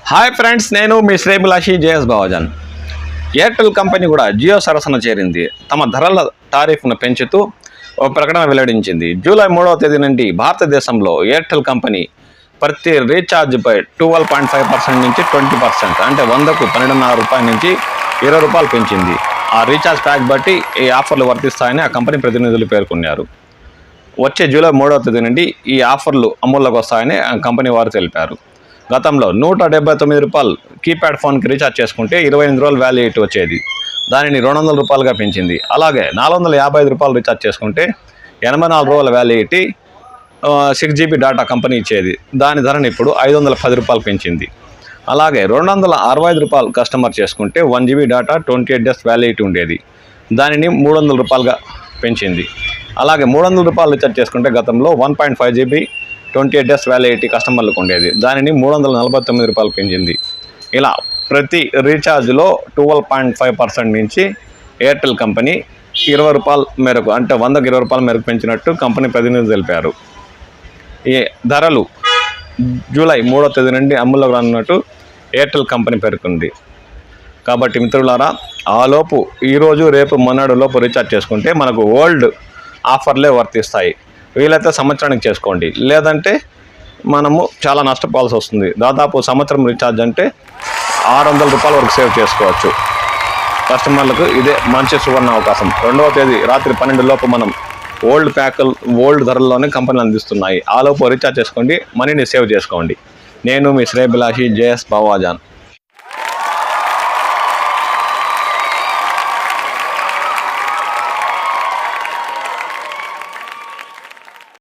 Hi friends, నేను మీ శ్రేభిలాషి JS Bavajan. Airtel company కూడా జియో సరసన చేరింది. తమ ధరల టారిఫ్ను పెంచుతూ ఒక ప్రకటన వెల్లడించింది. జూలై 3వ తేదీ నుండి భారతదేశంలో ఎయిర్టెల్ కంపెనీ ప్రతి రీఛార్జ్పై 12.5% నుంచి 20%, అంటే 100కు ₹12.5 నుంచి ₹20 పెంచింది. ఆ రీఛార్జ్ ప్యాక్ బట్టి ఈ ఆఫర్లు వర్తిస్తాయని ఆ కంపెనీ ప్రతినిధులు పేర్కొన్నారు. వచ్చే జూలై 3వ తేదీ నుండి ఈ ఆఫర్లు అమల్లోకి వస్తాయని ఆ కంపెనీ వారు తెలిపారు. గతంలో ₹179 కీప్యాడ్ ఫోన్కి రీఛార్జ్ చేసుకుంటే 28 రోజులు వ్యాలిడిటీ వచ్చేది. దానిని ₹200గా పెంచింది. అలాగే ₹455 రీఛార్జ్ చేసుకుంటే 84 రోజుల వ్యాలిడిటీ, 6GB డేటా కంపెనీ ఇచ్చేది. దాని ధరని ఇప్పుడు ₹510 పెంచింది. అలాగే ₹265 కస్టమర్ చేసుకుంటే 1GB డేటా 28 డేస్ వ్యాలిడిటీ ఉండేది. దానిని ₹300గా పెంచింది. అలాగే ₹300 రీఛార్జ్ చేసుకుంటే గతంలో 1.5GB 28 డేస్ వ్యాలిడిటీ కస్టమర్లకు ఉండేది. దానిని ₹349 పెంచింది. ఇలా ప్రతి రీఛార్జ్లో 12.5% నుంచి ఎయిర్టెల్ కంపెనీ ₹20 మేరకు, అంటే 100కి ₹20 మేరకు పెంచినట్టు కంపెనీ ప్రతినిధులు తెలిపారు. ఈ ధరలు జూలై 3వ తేదీ నుండి అమల్లోకి రానున్నట్టు ఎయిర్టెల్ కంపెనీ పేర్కొంది. కాబట్టి మిత్రులారా, ఆలోపు ఈరోజు రేపు మొన్నటి లోపు రీఛార్జ్ చేసుకుంటే మనకు ఓల్డ్ ఆఫర్లే వర్తిస్తాయి. వీలైతే సంవత్సరానికి చేసుకోండి, లేదంటే మనము చాలా నష్టపోవాల్సి వస్తుంది. దాదాపు సంవత్సరం రీఛార్జ్ అంటే ₹600 వరకు సేవ్ చేసుకోవచ్చు. కస్టమర్లకు ఇదే మంచి సువర్ణ అవకాశం. 2వ తేదీ రాత్రి 12 లోపు మనం ఓల్డ్ ధరల్లోనే కంపెనీలు అందిస్తున్నాయి. ఆలోపు రీఛార్జ్ చేసుకోండి, మనీని సేవ్ చేసుకోండి. నేను మీ శ్రేభిలాషి జేఎస్ బావాజాన్.